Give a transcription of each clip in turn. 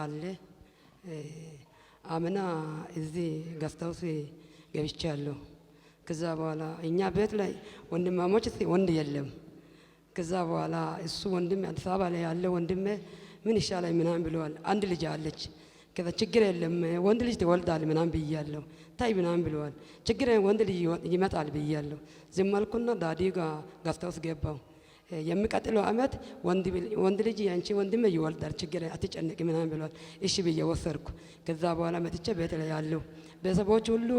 አለ። አምና እዚህ ገስታውስ ገብቻለሁ። ከዛ በኋላ እኛ ቤት ላይ ወንድማሞች ወንድ የለም። ከዛ በኋላ እሱ ወንድም አዲስ አበባ ላይ ያለ ወንድሜ ምን ይሻላል ምናምን ብለዋል። አንድ ልጅ አለች። ከዛ ችግር የለም ወንድ ልጅ ትወልዳል ምናምን ብያለሁ። ታይ ምናምን ብለዋል። ችግር ወንድ ልጅ ይመጣል ብያለሁ። ዝም አልኩና ዳዲ ጋር ገስታውስ ገባው። የሚቀጥለው አመት ወንድ ልጅ ያንቺ ወንድም ይወልዳል ችግር አትጨነቂ ምናምን ብለዋል። እሺ ብዬ ወሰድኩ። ከዛ በኋላ መጥቼ ቤት ላይ ያለው ቤተሰቦች ሁሉ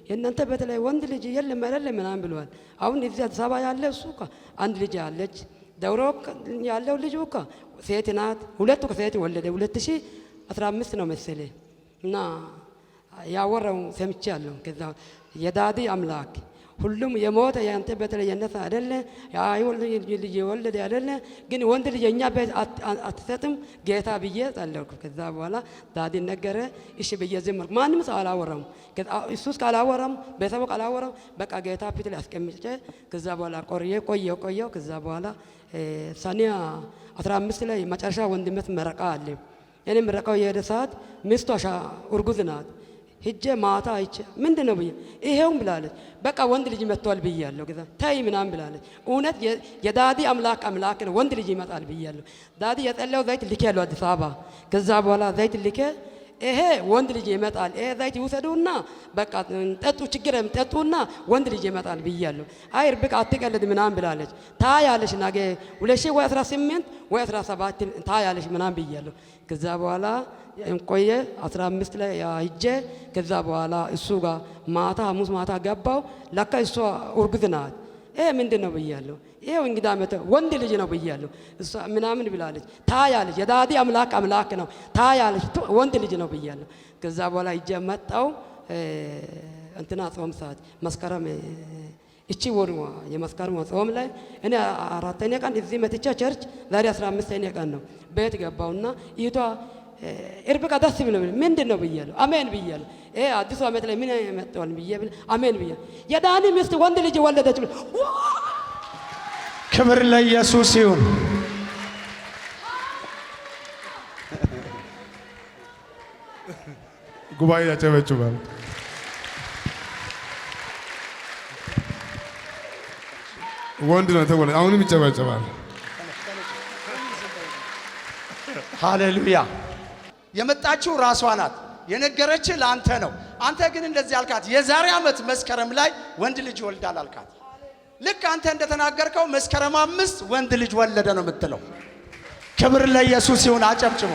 የእናንተ ቤት ላይ ወንድ ልጅ የለም አይደለም ምናምን ብለዋል። አሁን እዚህ አዲስ አበባ ያለ እሱ አንድ ልጅ አለች። ደውሮ ያለው ልጅ ሴት ናት። ሁለቱ ከሴት ወለደ 2015 ነው መሰለኝ። እና ያወራው ሰምቻለሁ። ከዛ የዳዲ አምላክ ሁሉም የሞተ ያንተ በተለይ የነሳ አይደለ ልጅ የወለደ አይደለ ግን ወንድ ልጅ የኛ ቤት አትሰጥም ጌታ ብዬ ጸለይኩ። ከዛ በኋላ ዳዲ ነገረ። እሺ ብዬ ዝም አልኩ። ማንም ሰው አላወራም። ኢየሱስ ካላወራም ቤተሰቡ ካላወራም በቃ ጌታ ፊት ላይ አስቀምጬ ከዛ በኋላ ቆየው። ከዛ በኋላ ሰኔ 15 ላይ መጨረሻ ወንድመት መረቃ አለ። እኔ መረቃው የሄደ ሰዓት ሚስቱ እርጉዝ ናት። ሂጄ ማታ አይቼ ምንድነው ብዬ ይሄውም ብላለች። በቃ ወንድ ልጅ መጥቷል ብያለሁ። ከዛ ታይ ምናምን ብላለች። እውነት የዳዲ አምላክ ነው ወንድ ልጅ ይመጣል ብያለሁ። ዳዲ የጠላው ዘይት ልኬ ያለው አዲስ አበባ። ከዛ በኋላ ዘይት ልኬ ይሄ ወንድ ልጅ ይመጣል ይሄ ዘይት ይውሰዱና በቃ ጠጡ ችግር ጠጡና ወንድ ልጅ ይመጣል ብያለሁ። አይ ርብቃ አትቀልድ ምናምን ብላለች። ታያለሽ ነገ 2018 ወይ 17 ታያለሽ ምናምን ብያለሁ። ከዛ በኋላ ቆየ 15 ላይ ሂጄ ከዛ በኋላ እሱ ጋር ማታ ሐሙስ ማታ ገባው። ለካ እሷ እርጉዝ ናት። ይሄ ምንድነው ብያለሁ። ይሄው እንግዳ መተ ወንድ ልጅ ነው ብያለሁ። እሷ ምናምን ብላለች። ታያለች የዳዲ አምላክ ነው ታያለች ወንድ ልጅ ነው ብያለሁ። ከዛ በኋላ ሂጄ መጣው። እንትና ጾም ሰዓት መስከረም እቺ ወር የመስከረም ጾም ላይ እኔ 4ኛ ቀን እዚህ መጥቼ ቸርች ዛሬ 15ኛ ቀን ነው ቤት ገባውና ይቷ እርብቃ ደስ ብሎ ምንድነው ብያለሁ። አሜን ብያለሁ። አዲሱ አመት ላይ ምን ያመጣዋል ብያለሁ። አሜን ብያለሁ። የዳኒ ሚስት ወንድ ልጅ ወለደች። ክብር ለኢየሱስ ይሁን። ጉባኤ ያጨበጭባል። ወንድ ነው ተወለደ። አሁንም ይጨበጨባል። ሃሌሉያ። የመጣችው ራሷ ናት። የነገረች ለአንተ ነው። አንተ ግን እንደዚህ አልካት። የዛሬ አመት መስከረም ላይ ወንድ ልጅ ይወልዳል አልካት። ልክ አንተ እንደተናገርከው መስከረም 5 ወንድ ልጅ ወለደ ነው የምትለው። ክብር ለኢየሱስ ይሁን። አጨብጭቡ።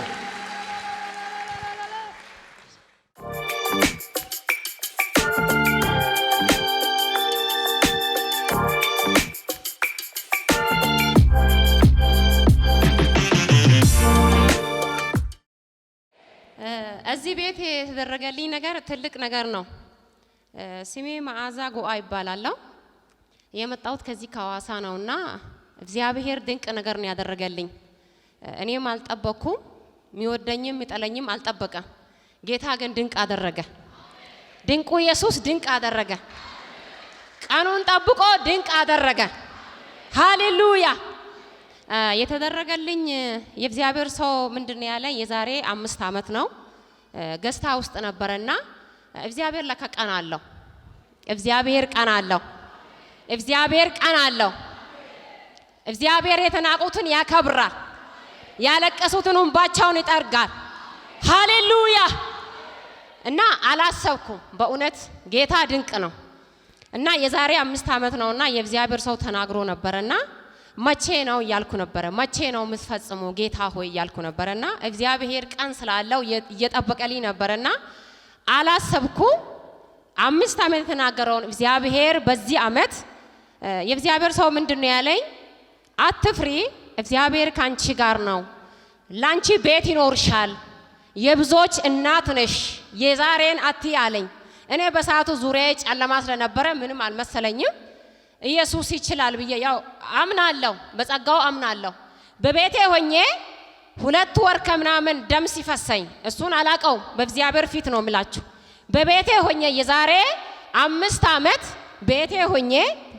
እዚህ ቤት የተደረገልኝ ነገር ትልቅ ነገር ነው። ስሜ መዓዛ ጎአ ይባላል። የመጣሁት ከዚህ ከሐዋሳ ነውና እግዚአብሔር ድንቅ ነገር ነው ያደረገልኝ። እኔም አልጠበኩም፣ የሚወደኝም የሚጠለኝም አልጠበቀ። ጌታ ግን ድንቅ አደረገ። ድንቁ ኢየሱስ ድንቅ አደረገ። ቀኑን ጠብቆ ድንቅ አደረገ። ሃሌሉያ። የተደረገልኝ የእግዚአብሔር ሰው ምንድነው ያለኝ የዛሬ 5 አመት ነው። ገስታ ውስጥ ነበርና እግዚአብሔር ለካ ቀን አለው። እግዚአብሔር ቀን አለው። እግዚአብሔር ቀን አለው። እግዚአብሔር የተናቁትን ያከብራል። ያለቀሱትን እንባቸውን ይጠርጋል። ሃሌሉያ። እና አላሰብኩም። በእውነት ጌታ ድንቅ ነው። እና የዛሬ 5 አመት ነውና የእግዚአብሔር ሰው ተናግሮ ነበርና መቼ ነው ያልኩ ነበር። መቼ ነው መስፈጽሙ ጌታ ሆይ ያልኩ ነበርና እግዚአብሔር ቀን ስላለው እየጠበቀልኝ ነበርና አላሰብኩ። 5 አመት ተናገረውን እግዚአብሔር በዚህ አመት የእግዚአብሔር ሰው ምንድነው ያለኝ? አትፍሪ፣ እግዚአብሔር ካንቺ ጋር ነው። ላንቺ ቤት ይኖርሻል። የብዙዎች እናት ነሽ። የዛሬን አትይ አለኝ። እኔ በሰዓቱ ዙሪያ ጨለማ ስለነበረ ምንም አልመሰለኝም። ኢየሱስ ይችላል ብዬ ያው አምናለሁ፣ በጸጋው አምናለሁ። በቤቴ ሆኜ 2 ወር ከምናምን ደም ሲፈሰኝ እሱን አላቀው በእግዚአብሔር ፊት ነው ምላችሁ። በቤቴ ሆኜ የዛሬ 5 አመት ቤቴ ሆኜ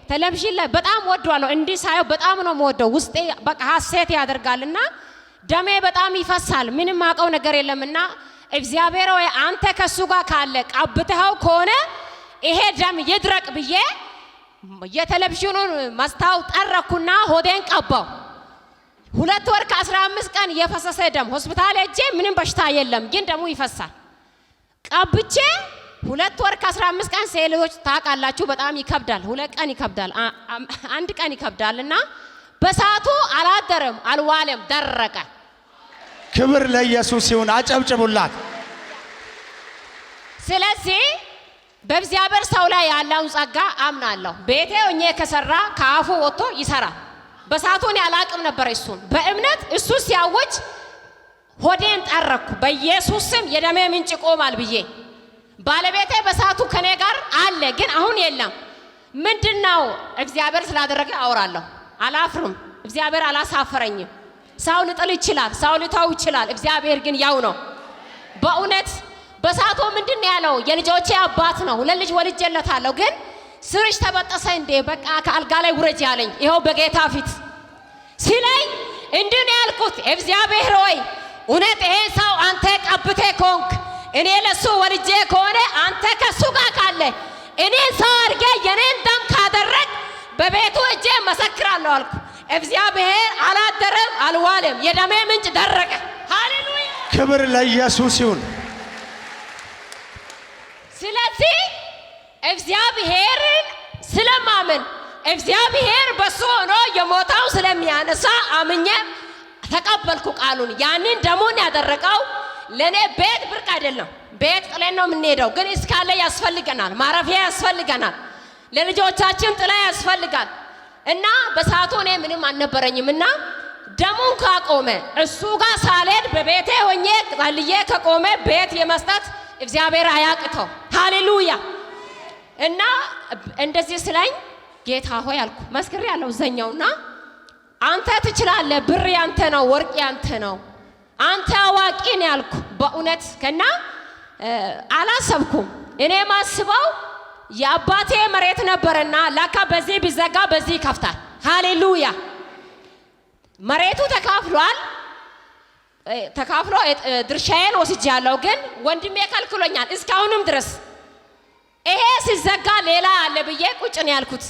ቴሌቪዥን ላይ በጣም ወደዋለሁ። እንዲህ ሳየው በጣም ነው የምወደው። ውስጤ በቃ ሐሴት ያደርጋልና ደሜ በጣም ይፈሳል። ምንም አውቀው ነገር የለምና እግዚአብሔር ወይ አንተ ከሱ ጋር ካለ ቀብተው ከሆነ ይሄ ደም ይድረቅ ብዬ የቴሌቪዥኑን መስታው ጠረኩና ሆዴን ቀባው። 2 ወር ከ15 ቀን የፈሰሰ ደም ሆስፒታል ሄጄ ምንም በሽታ የለም፣ ግን ደሙ ይፈሳል። ቀብቼ 2 ወር ከ15 ቀን ሴሎች ታውቃላችሁ በጣም ይከብዳል። 2 ቀን ይከብዳል፣ 1 ቀን ይከብዳልና በሰዓቱ አላደረም አልዋለም፣ ደረቀ። ክብር ለኢየሱስ ይሁን። አጨብጭቡላት። ስለዚህ በእግዚአብሔር ሰው ላይ ያለውን ጸጋ አምናለሁ። ቤቴ ሆኜ ከሰራ ከአፉ ወጥቶ ይሰራል። በሰዓቱ እኔ አላቅም ነበር። እሱን በእምነት እሱ ሲያወጅ ሆዴን ጠረኩ። በኢየሱስ ስም የደሜ ምንጭ ቆማል ብዬ ባለቤቴ በሰዓቱ ከኔ ጋር አለ፣ ግን አሁን የለም። ምንድነው እግዚአብሔር ስላደረገ አወራለሁ፣ አላፍርም። እግዚአብሔር አላሳፈረኝም። ሰው ሊጥል ይችላል፣ ሰው ሊተው ይችላል። እግዚአብሔር ግን ያው ነው። በእውነት በሰዓቱ ምንድነው ያለው? የልጆቼ አባት ነው፣ 2 ልጅ ወልጄለታለሁ፣ ግን ስርሽ ተበጠሰ እንዴ በቃ ከአልጋ ላይ ውረጅ ያለኝ ይኸው በጌታ ፊት ሲለኝ እንዲህ ነው ያልኩት፣ እግዚአብሔር ሆይ እውነት ይሄ ሰው አንተ ቀብቴ ኮንክ እኔ ለሱ ወልጄ ከሆነ አንተ ከሱ ጋር ካለ እኔ ሰው አድርጌ የኔን ደም ካደረግ በቤቱ እጄ መሰክራለሁ አልኩ። እግዚአብሔር አላደረም አልዋለም፣ የደሜ ምንጭ ደረቀ። ሃሌሉያ! ክብር ለኢየሱስ ይሁን። ስለዚህ እግዚአብሔርን ስለማመን እግዚአብሔር በሱ ሆኖ የሞታው ስለሚያነሳ አምኜ ተቀበልኩ ቃሉን። ያንን ደሙን ያደረቀው ለኔ ቤት ብርቅ አይደለም። ቤት ጥለን ነው የምንሄደው፣ ግን እስካለ ያስፈልገናል፣ ማረፊያ ያስፈልገናል፣ ለልጆቻችን ጥላ ያስፈልጋል። እና በሰዓቱ እኔ ምንም አልነበረኝም እና ደሙን ካቆመ እሱ ጋር ሳልሄድ በቤቴ ሆኜ ጸልዬ ከቆመ ቤት የመስጠት እግዚአብሔር አያቅተው። ሃሌሉያ! እና እንደዚህ ስለኝ ጌታ ሆይ አልኩ፣ መስክሬ ያለው ዘኛውና አንተ ትችላለህ፣ ብር ያንተ ነው፣ ወርቅ ያንተ ነው፣ አንተ አዋቂ ነህ ያልኩ። በእውነት ከና አላሰብኩም። እኔ ማስበው የአባቴ መሬት ነበርና ለካ በዚህ ቢዘጋ በዚህ ይከፍታል። ሃሌሉያ! መሬቱ ተካፍሏል። ተካፍሎ ድርሻዬን ወስጃለሁ፣ ግን ወንድሜ ከልክሎኛል እስካሁንም ድረስ። ይሄ ሲዘጋ ሌላ አለ ብዬ ቁጭ ነው ያልኩት።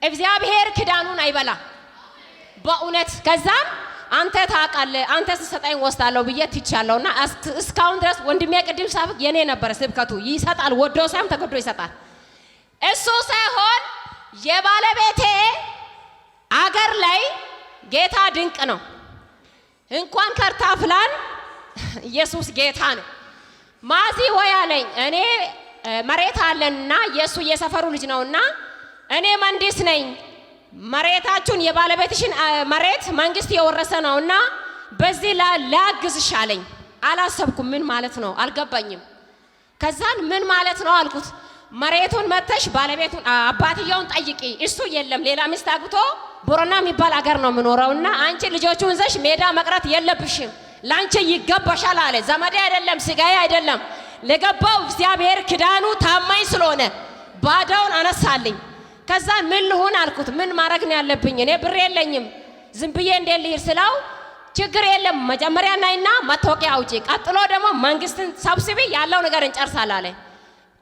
እግዚአብሔር ክዳኑን አይበላ በእውነት። ከዛም አንተ ታውቃለህ፣ አንተ ስትሰጠኝ ወስዳለሁ ብዬ ትቻለሁና እስካሁን ድረስ ወንድሜ ቅድም ሳብክ የኔ ነበር ስብከቱ። ይሰጣል፣ ወዶ ሳይሆን ተገዶ ይሰጣል። እሱ ሳይሆን የባለቤቴ አገር ላይ ጌታ ድንቅ ነው። እንኳን ከርታ ፍላን ኢየሱስ ጌታ ነው። ማዚ ወይ አለኝ፣ እኔ መሬት አለንና የሱ የሰፈሩ ልጅ ነውና እኔ መንዲስ ነኝ፣ መሬታችሁን የባለቤትሽን መሬት መንግስት የወረሰ ነውና በዚህ ላግዝሽ አለኝ። አላሰብኩም። ምን ማለት ነው አልገባኝም። ከዛን ምን ማለት ነው አልኩት። መሬቱን መተሽ ባለቤቱን አባትየውን ጠይቂ፣ እሱ የለም ሌላ ሚስት አግብቶ ቦረና የሚባል አገር ነው የምኖረውና አንቺ ልጆቹን ይዘሽ ሜዳ መቅረት የለብሽም፣ ላንቺ ይገባሻል አለ። ዘመዴ አይደለም ስጋዬ አይደለም። ለገባው እግዚአብሔር ክዳኑ ታማኝ ስለሆነ ባዳውን አነሳልኝ። ከዛ ምን ልሁን አልኩት። ምን ማድረግ ነው ያለብኝ? እኔ ብር የለኝም፣ ዝም ብዬ እንዴት ልሂድ ስለው ችግር የለም መጀመሪያ ናይና መታወቂያ አውጪ፣ ቀጥሎ ደግሞ መንግስትን ሰብስቢ፣ ያለው ነገር እንጨርሳለን አለ።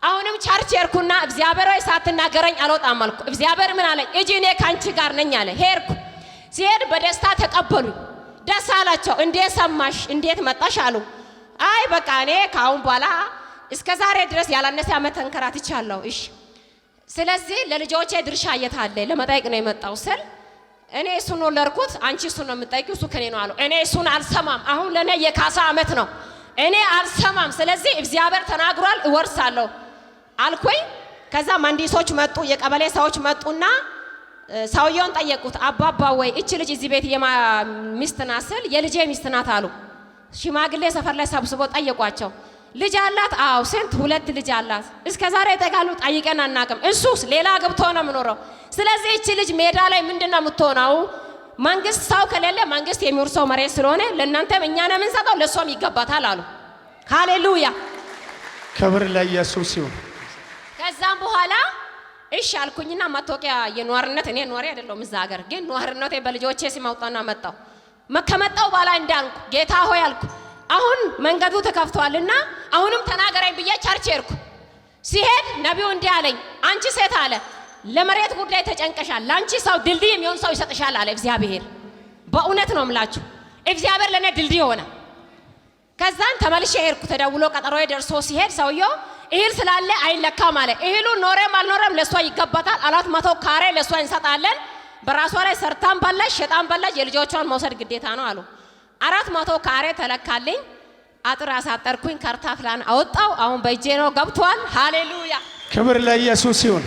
አሁንም ቸርች ሄድኩና እግዚአብሔር ሆይ ሳትናገረኝ አልወጣም አልኩ። እግዚአብሔር ምን አለኝ? እጂ እኔ ካንቺ ጋር ነኝ አለ። ሄድኩ። ሲሄድ በደስታ ተቀበሉኝ፣ ደስ አላቸው። እንዴት ሰማሽ? እንዴት መጣሽ አሉ። አይ በቃ እኔ ካሁን በኋላ እስከ ዛሬ ድረስ ያላነሰ ዓመት ተንከራትቻለሁ። እሺ ስለዚህ ለልጆቼ ድርሻ የታለ ለመጠየቅ ነው የመጣው ስል እኔ እሱን ነው ለርኩት፣ አንቺ እሱን ነው የምትጠይቂው፣ እሱ ከኔ ነው አለው። እኔ እሱን አልሰማም። አሁን ለኔ የካሳ ዓመት ነው፣ እኔ አልሰማም። ስለዚህ እግዚአብሔር ተናግሯል፣ እወርሳለሁ አልኩኝ። ከዛ መንዲሶች መጡ፣ የቀበሌ ሰዎች መጡና ሰውየውን ጠየቁት። አባባ ወይ እቺ ልጅ እዚህ ቤት ሚስት ናት ስል የልጄ ሚስት ናት አሉ። ሽማግሌ ሰፈር ላይ ሰብስቦ ጠየቋቸው። ልጅ አላት? አዎ። ስንት? 2 ልጅ አላት። እስከ ዛሬ ተጋሉ ጠይቀን አናውቅም። እሱስ ሌላ ገብቶ ነው የምኖረው። ስለዚህ እቺ ልጅ ሜዳ ላይ ምንድነው የምትሆነው? መንግስት ሰው ከሌለ መንግስት የሚወርሰው መሬት ስለሆነ ለእናንተም እኛ ነው የምንሰጠው፣ ለሷም ይገባታል አሉ። ሃሌሉያ! ክብር ለኢየሱስ ይሁን። ከዛም በኋላ እሺ አልኩኝና መታወቂያ የኗርነት እኔ ኗሪ አይደለሁም እዛ ሀገር፣ ግን ኗርነቴ በልጆቼ ሲማውጣና መጣው። ከመጣው በኋላ እንዳልኩ ጌታ ሆይ አልኩ አሁን መንገዱ ተከፍቷልና አሁንም ተናገረኝ ብዬ ቸርች ሄድኩ። ሲሄድ ነቢዩ እንዲህ አለኝ፣ አንቺ ሴት አለ ለመሬት ጉዳይ ተጨንቀሻል፣ ላንቺ ሰው ድልድይ የሚሆን ሰው ይሰጥሻል አለ እግዚአብሔር። በእውነት ነው የምላችሁ እግዚአብሔር ለኔ ድልድይ ሆነ። ከዛን ተመልሼ ሄድኩ። ተደውሎ ቀጠሮዬ ደርሶ ሲሄድ ሰውየው እህል ስላለ አይለካም አለ። እህሉ ኖረም አልኖረም ለሷ ይገባታል። 400 ካሬ ለሷ እንሰጣለን። በራሷ ላይ ሰርታን በላሽ ሸጣን በላሽ የልጆቿን መውሰድ ግዴታ ነው አሉ። 400 ካሬ ተለካልኝ። አጥር አሳጠርኩኝ። ካርታ ፕላን አወጣው። አሁን በእጄ ነው ገብቷል። ሃሌሉያ! ክብር ለኢየሱስ ይሁን።